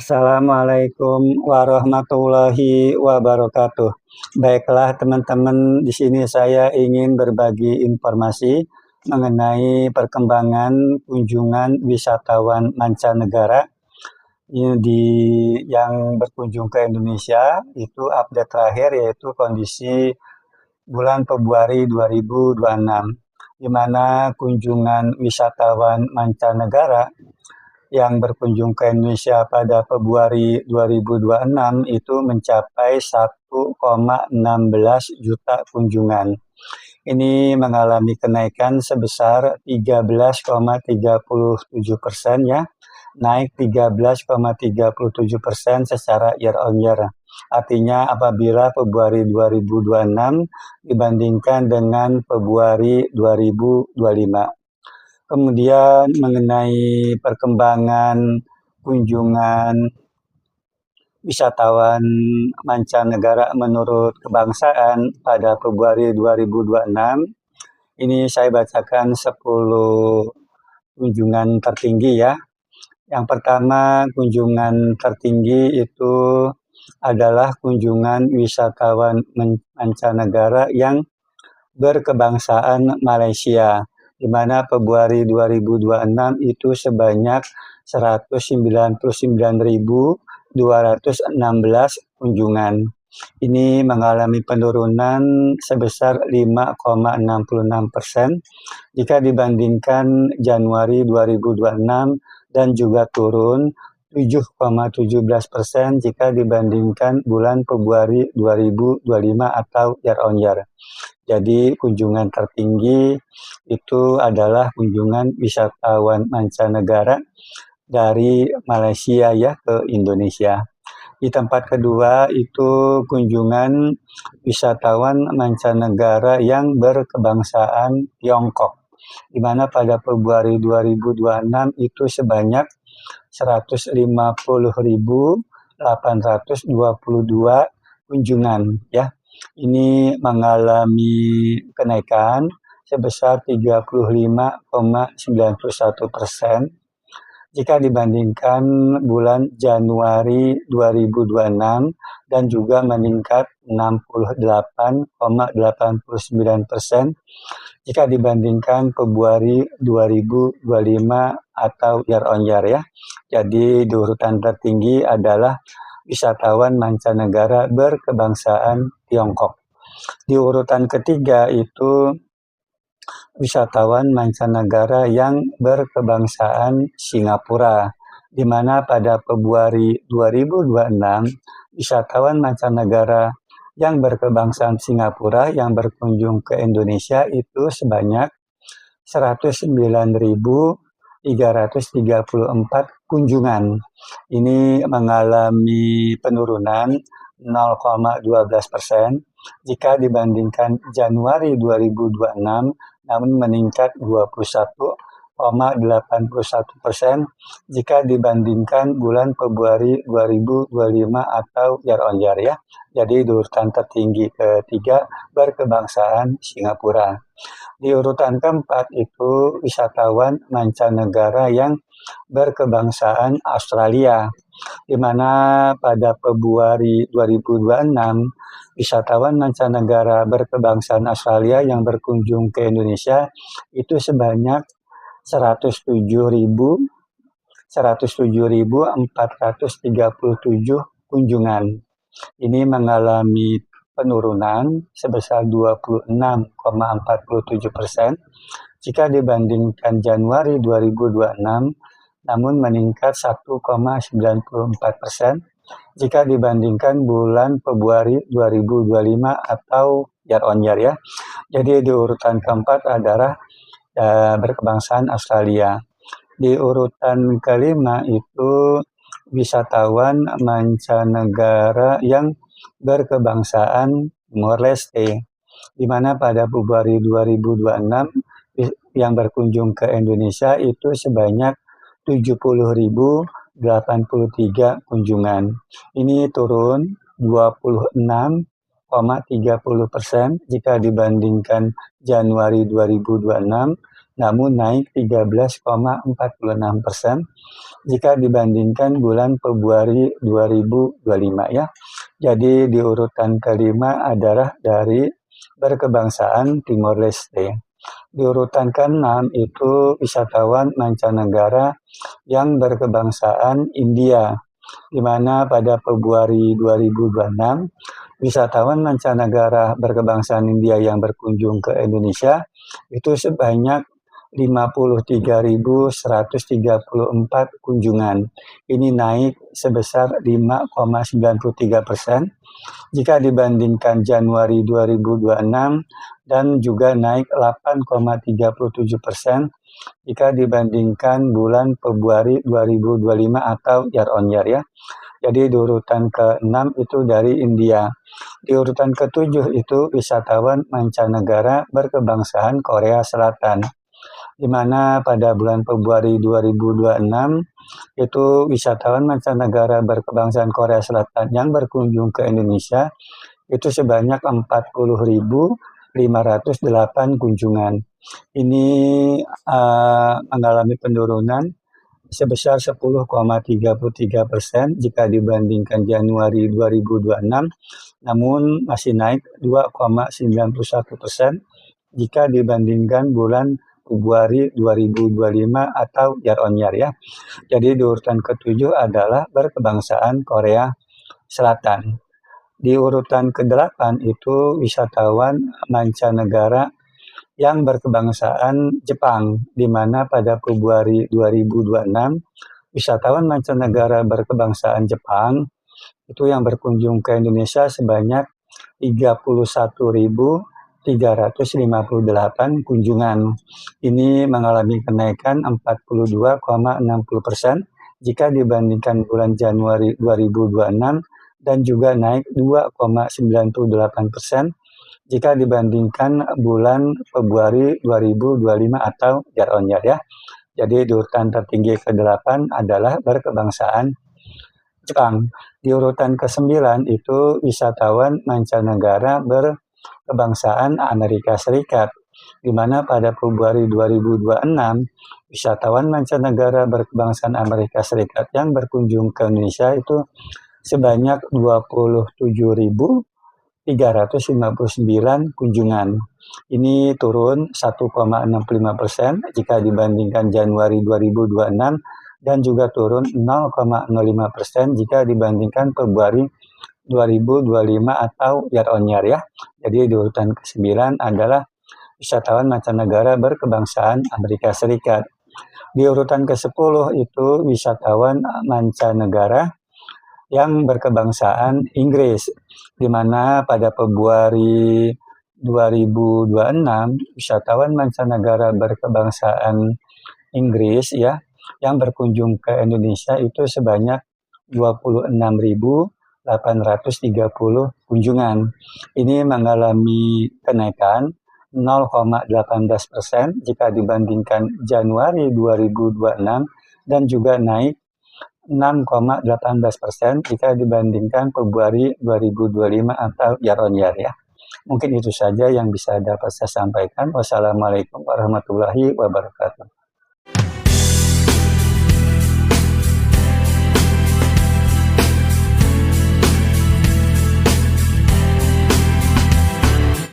Assalamualaikum warahmatullahi wabarakatuh. Baiklah teman-teman, di sini saya ingin berbagi informasi mengenai perkembangan kunjungan wisatawan mancanegara yang berkunjung ke Indonesia. Itu update terakhir, yaitu kondisi bulan Februari 2026, di mana kunjungan wisatawan mancanegara yang berkunjung ke Indonesia pada Februari 2026 itu mencapai 1,16 juta kunjungan. Ini mengalami kenaikan sebesar 13,37% ya, naik 13,37% secara year on year. Artinya apabila Februari 2026 dibandingkan dengan Februari 2025. Kemudian mengenai perkembangan kunjungan wisatawan mancanegara menurut kebangsaan pada Februari 2026, ini saya bacakan 10 kunjungan tertinggi ya. Yang pertama, kunjungan tertinggi itu adalah kunjungan wisatawan mancanegara yang berkebangsaan Malaysia, di mana Februari 2026 itu sebanyak 199.216 kunjungan. Ini mengalami penurunan sebesar 5,66% jika dibandingkan Januari 2026 dan juga turun 7,17% jika dibandingkan bulan Februari 2025 atau year on year. Jadi kunjungan tertinggi itu adalah kunjungan wisatawan mancanegara dari Malaysia ya ke Indonesia. Di tempat kedua itu kunjungan wisatawan mancanegara yang berkebangsaan Tiongkok, di mana pada Februari 2026 itu sebanyak 150.822 kunjungan ya. Ini mengalami kenaikan sebesar 35,91% jika dibandingkan bulan Januari 2026 dan juga meningkat 68,89% jika dibandingkan Februari 2025 atau year on year ya. Jadi di urutan tertinggi adalah wisatawan mancanegara berkebangsaan Tiongkok. Di urutan ketiga itu wisatawan mancanegara yang berkebangsaan Singapura, di mana pada Februari 2026 wisatawan mancanegara yang berkebangsaan Singapura yang berkunjung ke Indonesia itu sebanyak 109.334 kunjungan. Ini mengalami penurunan 0,12% jika dibandingkan Januari 2026, namun meningkat 21,81% jika dibandingkan bulan Februari 2025 atau year on year ya. Jadi di urutan tertinggi ketiga berkebangsaan Singapura. Di urutan keempat itu wisatawan mancanegara yang berkebangsaan Australia, di mana pada Februari 2026 wisatawan mancanegara berkebangsaan Australia yang berkunjung ke Indonesia itu sebanyak 107.437 kunjungan. Ini mengalami penurunan sebesar 26,47% jika dibandingkan Januari 2026, namun meningkat 1,94% jika dibandingkan bulan Februari 2025 atau year on year ya. Jadi di urutan keempat adalah berkebangsaan Australia. Di urutan kelima itu wisatawan mancanegara yang berkebangsaan Timor Leste, di mana pada Februari 2026 yang berkunjung ke Indonesia itu sebanyak 70.083 kunjungan. Ini turun 26 4,30% jika dibandingkan Januari 2026, namun naik 13,46% jika dibandingkan bulan Februari 2025 ya. Jadi di urutan kelima adalah dari berkebangsaan Timor Leste. Di urutan ke-6 itu wisatawan mancanegara yang berkebangsaan India, di mana pada Februari 2026 wisatawan mancanegara berkebangsaan India yang berkunjung ke Indonesia itu sebanyak 53.134 kunjungan. Ini naik sebesar 5,93% jika dibandingkan Januari 2026 dan juga naik 8,37% jika dibandingkan bulan Februari 2025 atau year on year ya. Jadi di urutan ke-6 itu dari India. Di urutan ke-7 itu wisatawan mancanegara berkebangsaan Korea Selatan, di mana pada bulan Februari 2026 itu wisatawan mancanegara berkebangsaan Korea Selatan yang berkunjung ke Indonesia itu sebanyak 40.508 kunjungan. Ini mengalami penurunan sebesar 10,33% jika dibandingkan Januari 2026, namun masih naik 2,91% jika dibandingkan bulan Februari 2025 atau year on year ya. Jadi di urutan ke-7 adalah berkebangsaan Korea Selatan. Di urutan ke-8 itu wisatawan mancanegara yang berkebangsaan Jepang, di mana pada Februari 2026 wisatawan mancanegara berkebangsaan Jepang itu yang berkunjung ke Indonesia sebanyak 31.358 kunjungan. Ini mengalami kenaikan 42,60% jika dibandingkan bulan Januari 2026 dan juga naik 2,98% jika dibandingkan bulan Februari 2025 atau year on year ya. Jadi di urutan tertinggi ke-8 adalah berkebangsaan Jepang. Di urutan ke-9 itu wisatawan mancanegara berkebangsaan Amerika Serikat, di mana pada Februari 2026 wisatawan mancanegara berkebangsaan Amerika Serikat yang berkunjung ke Indonesia itu sebanyak 27.359 kunjungan. Ini turun 1,65% jika dibandingkan Januari 2026 dan juga turun 0,05% jika dibandingkan Februari 2025 atau year on year ya. Jadi di urutan ke-9 adalah wisatawan mancanegara berkebangsaan Amerika Serikat. Di urutan ke-10 itu wisatawan mancanegara yang berkebangsaan Inggris, di mana pada Februari 2026 wisatawan mancanegara berkebangsaan Inggris ya yang berkunjung ke Indonesia itu sebanyak 26.830 kunjungan. Ini mengalami kenaikan 0,18% jika dibandingkan Januari 2026 dan juga naik 6,18% jika dibandingkan Februari 2025 atau year on year ya. Mungkin itu saja yang bisa dapat saya sampaikan. Wassalamualaikum warahmatullahi wabarakatuh.